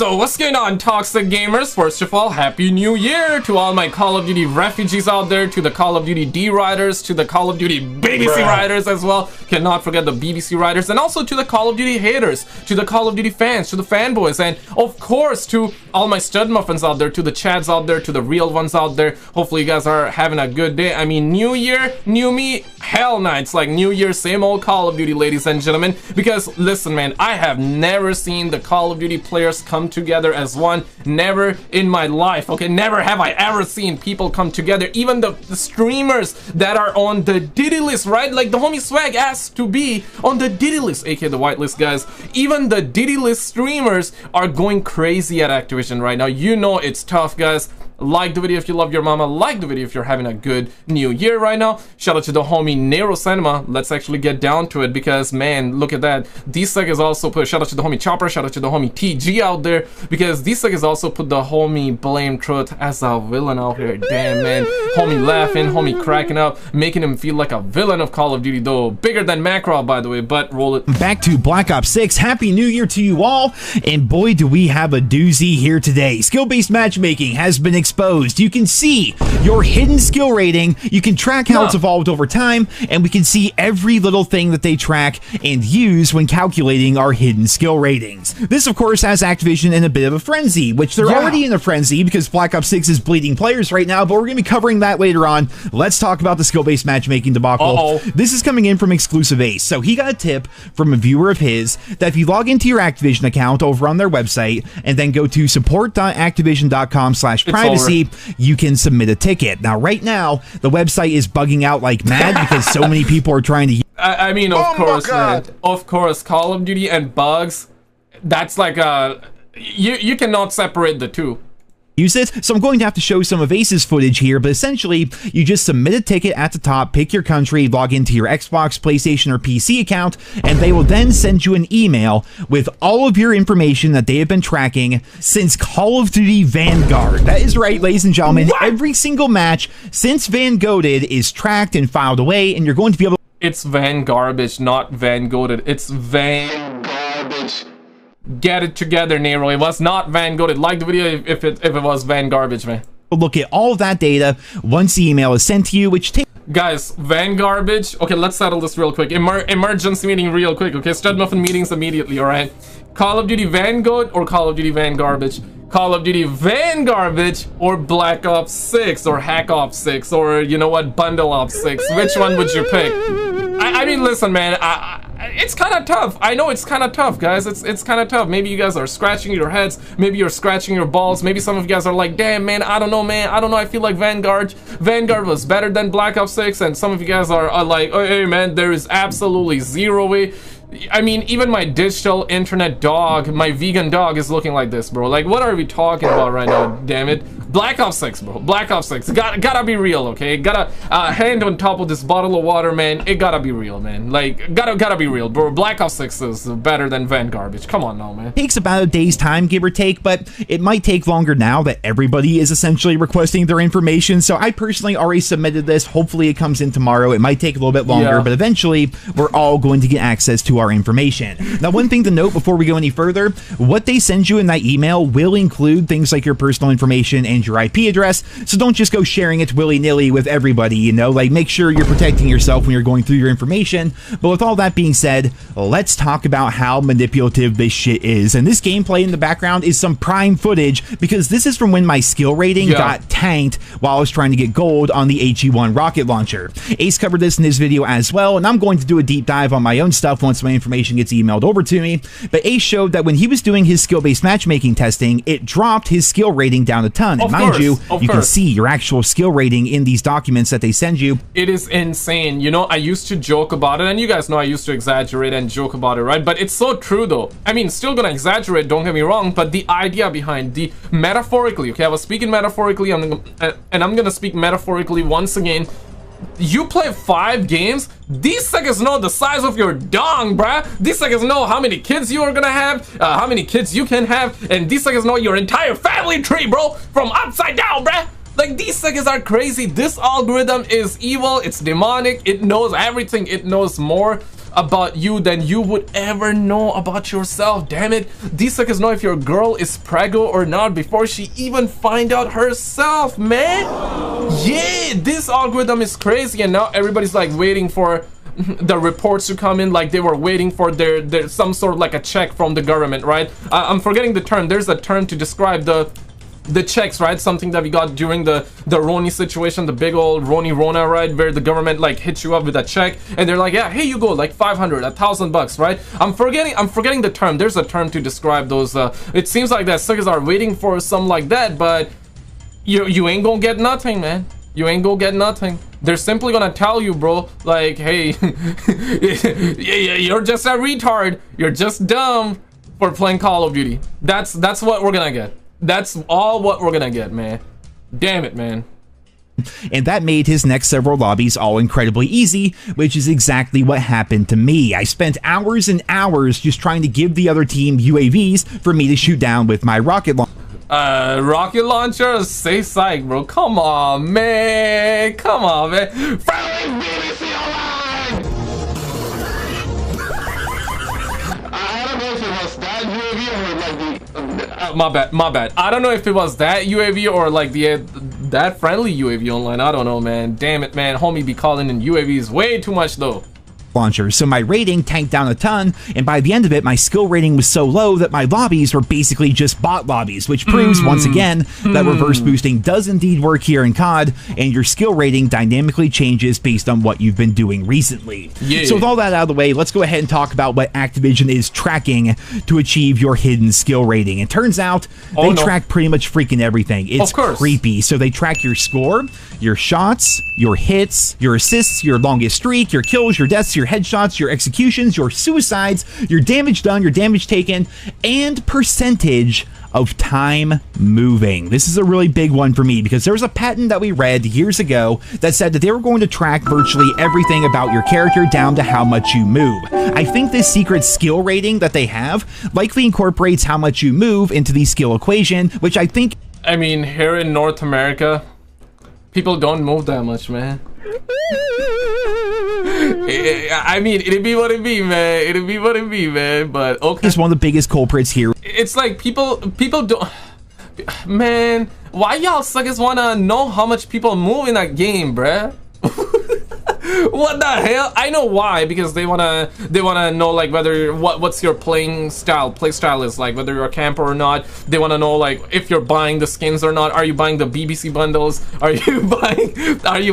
So what's going on, toxic gamers? First of all, happy new year to all my Call of Duty refugees out there, to the Call of Duty D riders, to the Call of Duty BBC riders as well. Cannot forget the BBC riders, and also to the Call of Duty haters, to the Call of Duty fans, to the fanboys, and of course to all my stud muffins out there, to the chads out there, to the real ones out there. Hopefully you guys are having a good day. I mean, new year, new me. Hell no, it's like new year, same old Call of Duty, ladies and gentlemen. Because listen, man, I have never seen the Call of Duty players come together as one. Never in my life, okay? Never have I ever seen people come together. Even the streamers that are on the Diddy list, right? Like the homie Swagg asked to be on the Diddy list, aka the whitelist, guys. Even the Diddy list streamers are going crazy at Activision right now. You know it's tough, guys. Like the video if you love your mama. Like the video if you're having a good new year right now. Shout out to the homie Nero Cinema. Let's actually get down to it because, man, look at that. D-Sec is also put. Shout out to the homie Chopper. Shout out to the homie TG out there because D-Sec is also put the homie Blame Truth as a villain out here. Damn, man. Homie laughing, homie cracking up, making him feel like a villain of Call of Duty, though. Bigger than Macro, by the way, but roll it. Back to Black Ops 6. Happy New Year to you all. And boy, do we have a doozy here today. Skill-based matchmaking has been exposed. You can see your hidden skill rating, you can track how it's evolved over time, and we can see every little thing that they track and use when calculating our hidden skill ratings. This, of course, has Activision in a bit of a frenzy, which they're already in a frenzy because Black Ops 6 is bleeding players right now, but we're going to be covering that later on. Let's talk about the skill-based matchmaking debacle. This is coming in from Exclusive Ace. So he got a tip from a viewer of his that if you log into your Activision account over on their website and then go to support.activision.com/privacy, you can submit a ticket. Now, right now, the website is bugging out like mad because so many people are trying to... I mean, of course, man. Of course, Call of Duty and bugs, that's like a... You cannot separate the two. Use it. So I'm going to have to show some of Ace's footage here, but essentially you just submit a ticket at the top, pick your country, log into your Xbox, PlayStation, or PC account, and they will then send you an email with all of your information that they have been tracking since Call of Duty Vanguard. That is right, ladies and gentlemen. What? Every single match since Vanguarded is tracked and filed away, and you're going to be able to... It's Van Garbage, not Van Goated. It's Van Garbage. Get it together, Nero. It was not Van Goated. Like the video if it was Van Garbage, man. Look at all of that data once the email is sent to you, which takes... Guys, Van Garbage. Okay, let's settle this real quick. Emergency meeting real quick, okay? Stud Muffin meetings immediately, alright? Call of Duty Vanguard or Call of Duty Van Garbage? Call of Duty Van Garbage or Black Ops 6 or Hack Ops 6 or, you know what, Bundle Ops 6? Which one would you pick? I mean, listen, man, it's kind of tough. I know it's kind of tough, guys. It's kind of tough. Maybe you guys are scratching your heads. Maybe you're scratching your balls. Maybe some of you guys are like, damn, man, I don't know, man. I don't know. I feel like Vanguard was better than Black Ops 6. And some of you guys are like, oh, hey, man, there is absolutely zero way. I mean, even my digital internet dog, my vegan dog is looking like this, bro. Like, what are we talking about right now, damn it? Black Ops 6, bro. Black Ops 6. Gotta be real, okay? Gotta, hand on top of this bottle of water, man. It gotta be real, man. Like, gotta be real, bro. Black Ops 6 is better than Van Garbage. Come on now, man. It takes about a day's time, give or take, but it might take longer now that everybody is essentially requesting their information. So I personally already submitted this. Hopefully it comes in tomorrow. It might take a little bit longer, but eventually we're all going to get access to our information. Now, one thing to note before we go any further, what they send you in that email will include things like your personal information and your IP address, so don't just go sharing it willy-nilly with everybody, you know, like make sure you're protecting yourself when you're going through your information. But with all that being said, let's talk about how manipulative this shit is. And this gameplay in the background is some prime footage because this is from when my skill rating got tanked while I was trying to get gold on the HE1 rocket launcher. Ace covered this in his video as well, and I'm going to do a deep dive on my own stuff once my information gets emailed over to me. But Ace showed that when he was doing his skill-based matchmaking testing, it dropped his skill rating down a ton. And mind you, you can see your actual skill rating in these documents that they send you. It is insane. You know, I used to joke about it, and you guys know I used to exaggerate and joke about it, right? But it's so true, though. I mean, still gonna exaggerate, don't get me wrong, but the idea behind the metaphorically, okay, I was speaking metaphorically, and I'm gonna speak metaphorically once again. You play 5 games, these suckers know the size of your dong, bruh. These suckers know how many kids you are gonna have, how many kids you can have, and these suckers know your entire family tree, bro, from upside down, bruh. Like, these suckers are crazy. This algorithm is evil, it's demonic, it knows everything, it knows more about you than you would ever know about yourself. Damn it, these suckers know if your girl is preggo or not before she even find out herself, man. Yeah, this algorithm is crazy, and now everybody's like waiting for the reports to come in, like they were waiting for their some sort of like a check from the government, right? I'm forgetting the term. There's a term to describe the checks, right? Something that we got during the Roni situation, the big old Rona, right? Where the government like hits you up with a check and they're like, yeah, here you go, like 500, $1,000, right? I'm forgetting the term. There's a term to describe those. It seems like that suckers are waiting for some like that, but you ain't gonna get nothing, man. You ain't gonna get nothing. They're simply gonna tell you, bro, like, hey, you're just a retard. You're just dumb for playing Call of Duty. That's what we're gonna get. That's all what we're gonna get, man. Damn it, man. And that made his next several lobbies all incredibly easy, which is exactly what happened to me. I spent hours and hours just trying to give the other team UAVs for me to shoot down with my rocket launcher. Rocket launcher? Say psych, bro. Come on, man. Come on, man. Friendly BBC Online! I don't know if it was that UAV or like the... my bad. I don't know if it was that UAV or like that friendly UAV online. I don't know, man. Damn it, man. Homie be calling in UAVs way too much, though. Launchers, so my rating tanked down a ton, and by the end of it my skill rating was so low that my lobbies were basically just bot lobbies, which proves once again that reverse boosting does indeed work here in COD, and your skill rating dynamically changes based on what you've been doing recently. So with all that out of the way, let's go ahead and talk about what Activision is tracking to achieve your hidden skill rating. It turns out they track pretty much freaking everything. It's creepy. So they track your score, your shots, your hits, your assists, your longest streak, your kills, your deaths, your headshots, your executions, your suicides, your damage done, your damage taken, and percentage of time moving. This is a really big one for me because there was a patent that we read years ago that said that they were going to track virtually everything about your character down to how much you move. I think this secret skill rating that they have likely incorporates how much you move into the skill equation, which I think... I mean, here in North America, people don't move that much, man. I mean, it'd be what it be, man. It'd be what it be, man. But okay. It's one of the biggest culprits here. It's like people don't... Man, why y'all suckers wanna know how much people move in that game, bruh? What the hell? I know why, because they wanna know like whether what's your play style is like, whether you're a camper or not. They wanna know like if you're buying the skins or not. Are you buying the BBC bundles? Are you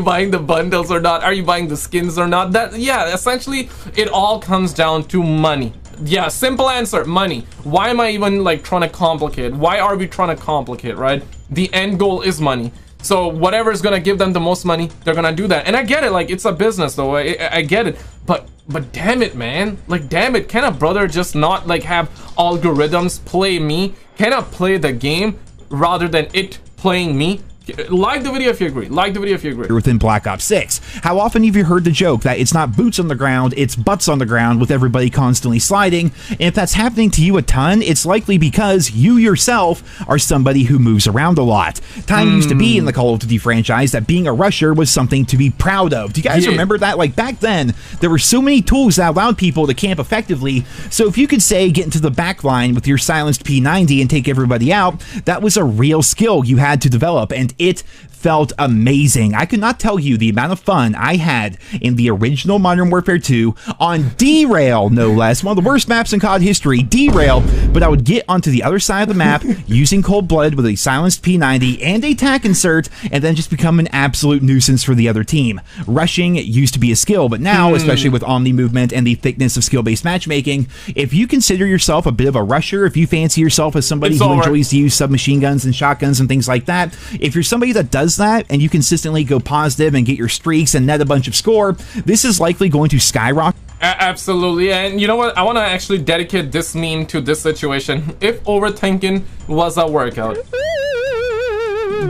buying the bundles or not? Are you buying the skins or not? That, yeah, essentially it all comes down to money. Yeah, simple answer, money. Why am I even like trying to complicate? Why are we trying to complicate, right? The end goal is money. So whatever is gonna give them the most money, they're gonna do that. And I get it, like it's a business though. I get it, but damn it, man, like damn it, can a brother just not like have algorithms play me? Can I play the game rather than it playing me? Like the video if you agree. Like the video if you agree. Within Black Ops 6. How often have you heard the joke that it's not boots on the ground, it's butts on the ground with everybody constantly sliding? And if that's happening to you a ton, it's likely because you yourself are somebody who moves around a lot. Time used to be in the Call of Duty franchise that being a rusher was something to be proud of. Do you guys remember that? Like back then, there were so many tools that allowed people to camp effectively. So if you could say get into the back line with your silenced P90 and take everybody out, that was a real skill you had to develop, and it felt amazing. I could not tell you the amount of fun I had in the original Modern Warfare 2 on Derail, no less. One of the worst maps in COD history, Derail, but I would get onto the other side of the map using cold blood with a silenced P90 and a tac insert, and then just become an absolute nuisance for the other team. Rushing used to be a skill, but now, especially with Omni movement and the thickness of skill-based matchmaking, if you consider yourself a bit of a rusher, if you fancy yourself as somebody who enjoys to use submachine guns and shotguns and things like that, if you're somebody that does that and you consistently go positive and get your streaks and net a bunch of score, this is likely going to skyrocket. Absolutely. And you know what, I want to actually dedicate this meme to this situation. If overthinking was a workout,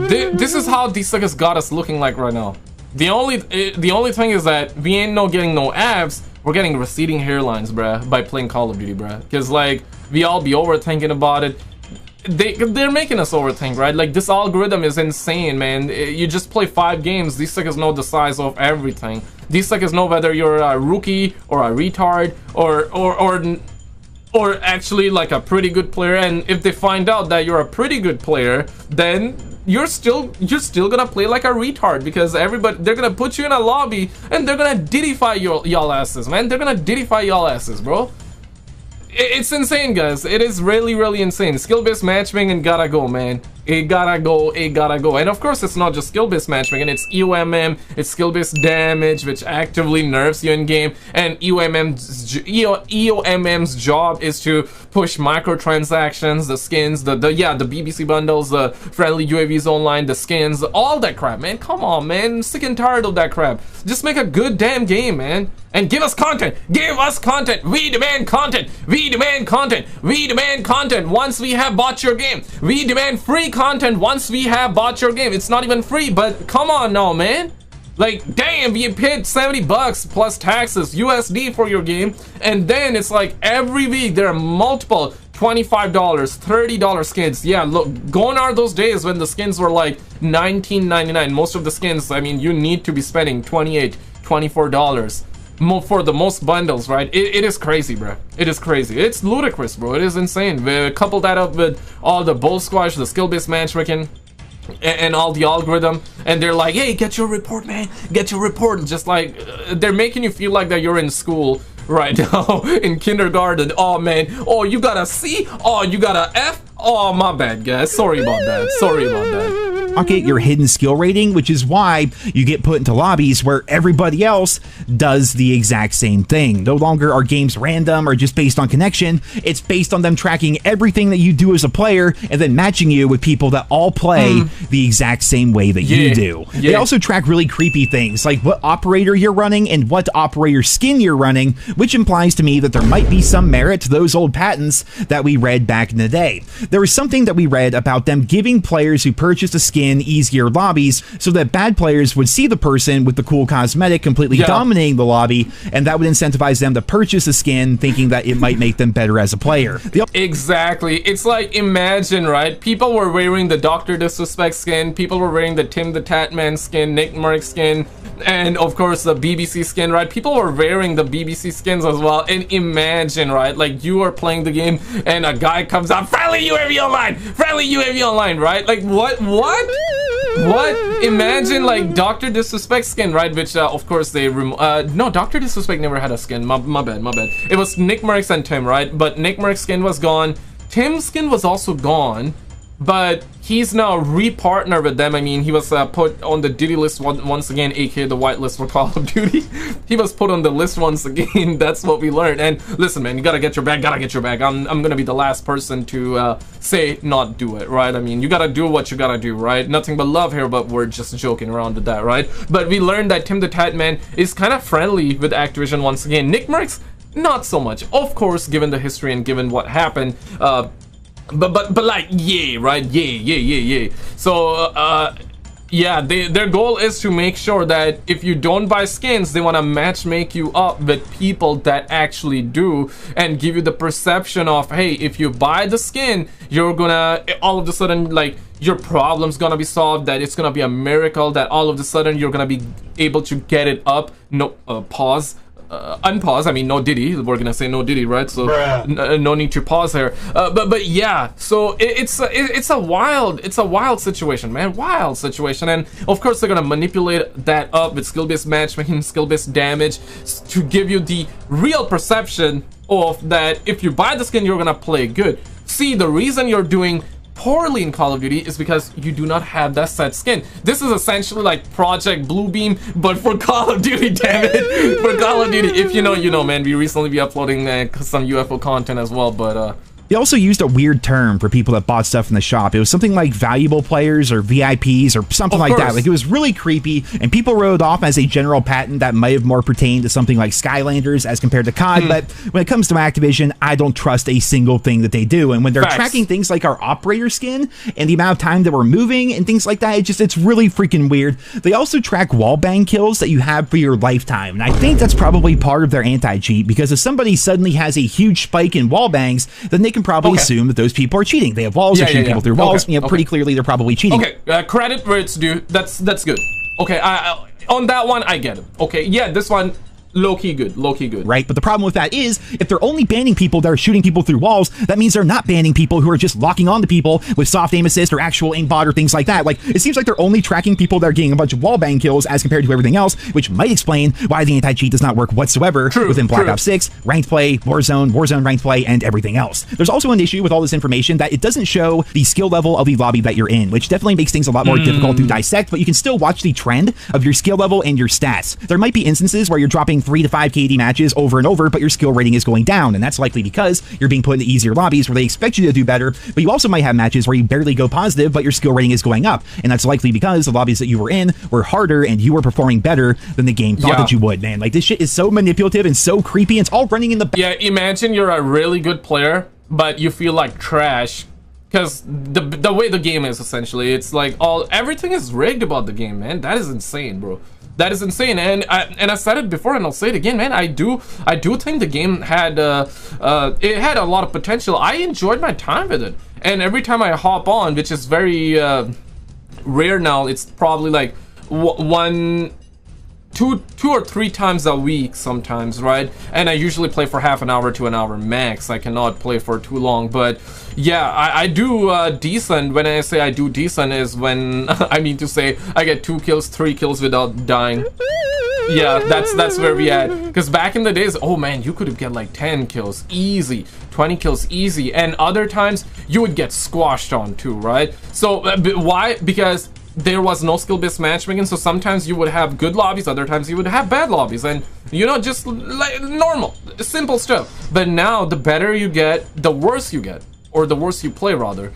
this is how these suckers got us looking like right now. The only thing is that we ain't getting no abs, we're getting receding hairlines, bruh, by playing Call of Duty, bruh. Because like we all be overthinking about it. They're making us overthink, right? Like this algorithm is insane, man. You just play 5 games, these suckers know the size of everything. These suckers know whether you're a rookie or a retard or actually like a pretty good player, and if they find out that you're a pretty good player, then you're still gonna play like a retard, because they're gonna put you in a lobby and they're gonna didify y'all asses, man. They're gonna didify y'all asses, bro. It's insane, guys. It is really insane. Skill-based matchmaking gotta go, man. It gotta go. And of course, it's not just skill-based matchmaking. It's EOMM. It's skill-based damage, which actively nerfs you in game. And EOMM's job is to push microtransactions, the skins, the BBC bundles, the friendly UAVs online, the skins, all that crap, man. Come on, man. I'm sick and tired of that crap. Just make a good damn game, man. And give us content. Give us content. We demand content. We demand content. We demand content once we have bought your game. We demand free content once we have bought your game. It's not even free, but come on now, man. Like, damn, we paid $70 plus taxes USD for your game, and then it's like every week there are multiple $25, $30 skins. Yeah, look, gone are those days when the skins were like $19.99. Most of the skins, I mean, you need to be spending $28, $24 for the most bundles, right? It is crazy, bro. It is crazy. It's ludicrous, bro. It is insane. We couple that up with all the bull squash, the skill-based matchmaking, and all the algorithm, and they're like, hey, get your report, man, get your report. Just like they're making you feel like that you're in school right now, in kindergarten. Oh man, oh, you got a C, oh, you got a F. Oh, my bad, guys. Sorry about that. Sorry about that. Pocket your hidden skill rating, which is why you get put into lobbies where everybody else does the exact same thing. No longer are games random or just based on connection. It's based on them tracking everything that you do as a player and then matching you with people that all play the exact same way that you do. They also track really creepy things like what operator you're running and what operator skin you're running, which implies to me that there might be some merit to those old patents that we read back in the day. There was something that we read about them giving players who purchased a skin easier lobbies so that bad players would see the person with the cool cosmetic completely dominating the lobby, and that would incentivize them to purchase a skin thinking that it might make them better as a player. Exactly. It's like, imagine, right? People were wearing the DrDisrespect skin, people were wearing the TimTheTatMan skin, Nickmercs skin, and of course the BBC skin, right? People were wearing the BBC skins as well. And imagine, right, like you are playing the game and a guy comes out, friendly UAV online, friendly UAV online, right? Like what imagine like DrDisrespect skin, right? Which of course they no, DrDisrespect never had a skin. My bad. It was Nickmercs and Tim, right? But Nickmercs skin was gone. Tim's skin was also gone, but he's now re-partnered with them. I mean, he was put on the duty list once again, aka the whitelist for Call of Duty. He was put on the list once again. That's what we learned. And listen, man, you gotta get your bag, I'm gonna be the last person to say not do it, right? I mean, you gotta do what you gotta do, right? Nothing but love here, but we're just joking around with that, right? But we learned that TimTheTatMan is kind of friendly with Activision once again. Nickmercs, not so much, of course, given the history and given what happened. But like, yeah, right? Yeah. So, yeah, their goal is to make sure that if you don't buy skins, they want to matchmake you up with people that actually do, and give you the perception of, hey, if you buy the skin, you're gonna, all of a sudden, like, your problem's gonna be solved, that it's gonna be a miracle, that all of a sudden you're gonna be able to get it up. No, pause. Unpause. I mean, no Diddy. We're gonna say no Diddy, right? So no need to pause here. But yeah. So it's a wild situation, man. Wild situation. And of course they're gonna manipulate that up with skill-based matchmaking, skill-based damage, to give you the real perception of that if you buy the skin, you're gonna play good. See, the reason you're doing poorly in Call of Duty is because you do not have that set skin. This is essentially like Project Bluebeam, but for Call of Duty, damn it. For Call of Duty, if you know, you know, man. We recently be uploading some UFO content as well, but they also used a weird term for people that bought stuff in the shop. It was something like valuable players or VIPs or something like that. Like, it was really creepy, and people wrote it off as a general patent that might have more pertained to something like Skylanders as compared to COD. But when it comes to Activision, I don't trust a single thing that they do. And when they're tracking things like our operator skin and the amount of time that we're moving and things like that, it's really freaking weird. They also track wallbang kills that you have for your lifetime. And I think that's probably part of their anti-cheat, because if somebody suddenly has a huge spike in wallbangs, then they can probably assume that those people are cheating. They have walls, they're shooting people through walls. Pretty clearly they're probably cheating. Okay, credit where it's due. That's good. Okay, on that one, I get it. Okay, yeah, this one, low-key good, low-key good. Right, but the problem with that is, if they're only banning people that are shooting people through walls, that means they're not banning people who are just locking on to people with soft aim assist or actual aimbot or things like that. Like, it seems like they're only tracking people that are getting a bunch of wall bang kills as compared to everything else, which might explain why the anti-cheat does not work whatsoever within Black Ops 6, ranked play, Warzone ranked play, and everything else. There's also an issue with all this information that it doesn't show the skill level of the lobby that you're in, which definitely makes things a lot more difficult to dissect, but you can still watch the trend of your skill level and your stats. There might be instances where you're dropping 3 to 5 KD matches over and over, but your skill rating is going down, and that's likely because you're being put into easier lobbies where they expect you to do better, but you also might have matches where you barely go positive, but your skill rating is going up, and that's likely because the lobbies that you were in were harder and you were performing better than the game thought that you would, man. Like, this shit is so manipulative and so creepy, and it's all running in the back. Yeah, imagine you're a really good player, but you feel like trash, because the way the game is, essentially, it's like everything is rigged about the game, man. That is insane, bro. That is insane, and I said it before, and I'll say it again, man. I do think the game had it had a lot of potential. I enjoyed my time with it, and every time I hop on, which is very rare now, it's probably like two or three times a week sometimes, right? And I usually play for half an hour to an hour max. I cannot play for too long, but yeah, I do decent. When I say I do decent is when I mean to say I get 2 kills, 3 kills without dying. Yeah, that's where we at. Because back in the days, oh man, you could get like 10 kills easy, 20 kills easy, and other times you would get squashed on too, right? So why? Because there was no skill-based matchmaking, so sometimes you would have good lobbies, other times you would have bad lobbies, and you know, just like normal, simple stuff. But now, the better you get, the worse you get, or the worse you play, rather,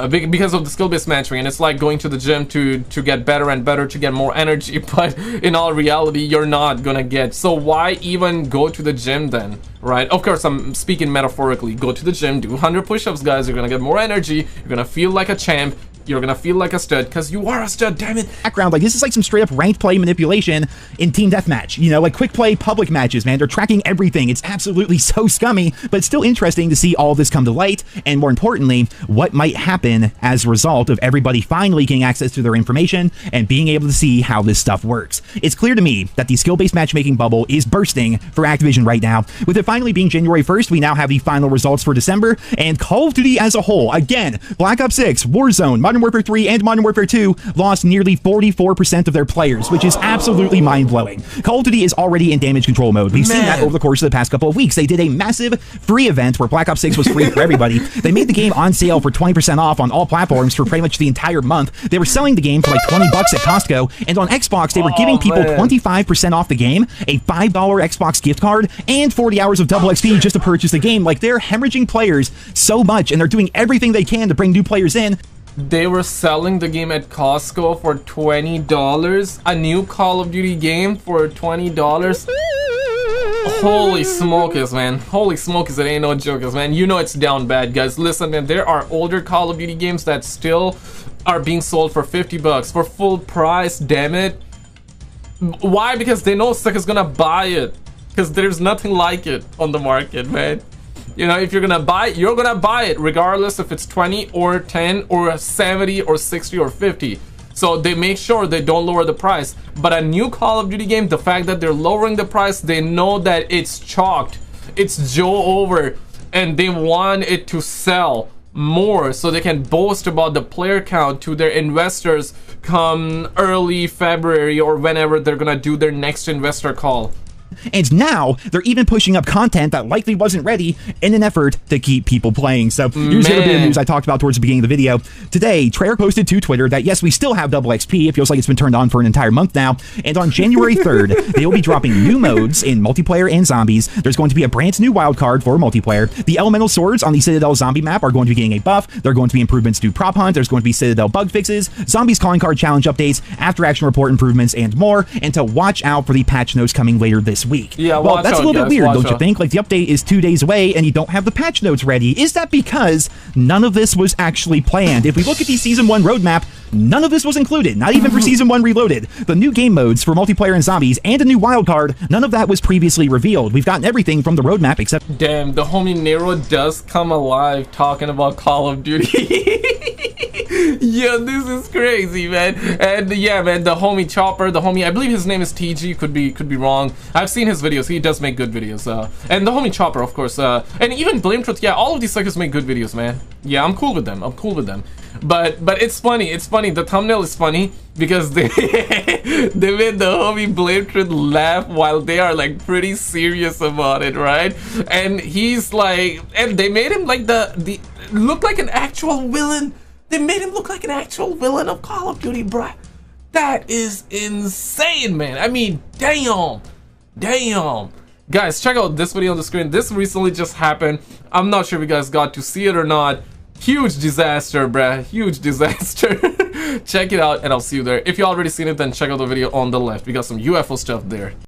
because of the skill-based matchmaking. It's like going to the gym to get better and better, to get more energy, but in all reality, you're not gonna get. So why even go to the gym then, right? Of course, I'm speaking metaphorically. Go to the gym, do 100 push-ups, guys. You're gonna get more energy. You're gonna feel like a champ. You're gonna feel like a stud, because you are a stud, damn it. Background, like, this is like some straight up ranked play manipulation in team deathmatch, you know, like quick play public matches, man. They're tracking everything. It's absolutely so scummy, but it's still interesting to see all of this come to light, and more importantly, what might happen as a result of everybody finally getting access to their information and being able to see how this stuff works. It's clear to me that the skill-based matchmaking bubble is bursting for Activision right now. With it finally being January 1st, we now have the final results for December, and Call of Duty as a whole, again, Black Ops 6, Warzone, Modern Warfare 3, and Modern Warfare 2 lost nearly 44% of their players, which is absolutely mind-blowing. Call of Duty is already in damage control mode. We've seen that over the course of the past couple of weeks. They did a massive free event where Black Ops 6 was free for everybody. They made the game on sale for 20% off on all platforms for pretty much the entire month. They were selling the game for like 20 bucks at Costco, and on Xbox, they were giving people 25% off the game, a $5 Xbox gift card, and 40 hours of double XP just to purchase the game. Like, they're hemorrhaging players so much, and they're doing everything they can to bring new players in. They were selling the game at Costco for $20. A new Call of Duty game for $20. Holy smokers, man. Holy smokers, it ain't no jokers, man. You know it's down bad, guys. Listen, man, there are older Call of Duty games that still are being sold for 50 bucks for full price, damn it. Why? Because they know suckers gonna buy it. Because there's nothing like it on the market, man. You know, if you're gonna buy it, you're gonna buy it regardless if it's 20 or 10 or 70 or 60 or 50. So they make sure they don't lower the price. But a new Call of Duty game, the fact that they're lowering the price, they know that it's chalked, it's Joe over, and they want it to sell more so they can boast about the player count to their investors come early February or whenever they're gonna do their next investor call. And now they're even pushing up content that likely wasn't ready in an effort to keep people playing. So here's the other bit of news I talked about towards the beginning of the video. Today, Treyarch posted to Twitter that yes, we still have double XP. It feels like it's been turned on for an entire month now. And on January 3rd, they will be dropping new modes in multiplayer and zombies. There's going to be a brand new wildcard for multiplayer. The elemental swords on the Citadel zombie map are going to be getting a buff. There are going to be improvements to prop hunt. There's going to be Citadel bug fixes, zombies calling card challenge updates, after action report improvements, and more. And to watch out for the patch notes coming later this week. Yeah, well, that's a little bit weird, don't you think? Like, the update is 2 days away and you don't have the patch notes ready. Is that because none of this was actually planned? If we look at the Season 1 roadmap, None of this was included, not even for Season 1 Reloaded. The new game modes for multiplayer and zombies, and a new wildcard, none of that was previously revealed. We've gotten everything from the roadmap except... Damn, the homie Nero does come alive talking about Call of Duty. Yeah, this is crazy, man. And yeah, man, the homie Chopper, the homie, I believe his name is TG, could be wrong. I've seen his videos, he does make good videos. And the homie Chopper, of course, and even Blame Truth, yeah, all of these suckers make good videos, man. Yeah, I'm cool with them, But it's funny, the thumbnail is funny because they they made the homie Blame Truth laugh while they are like pretty serious about it, right? And he's like, and they made him like the look like an actual villain. They made him look like an actual villain of Call of Duty, bruh. That is insane, man. I mean, damn. Guys, check out this video on the screen. This recently just happened. I'm not sure if you guys got to see it or not. Huge disaster, bruh. Huge disaster. Check it out, and I'll see you there. If you already seen it, then check out the video on the left. We got some UFO stuff there.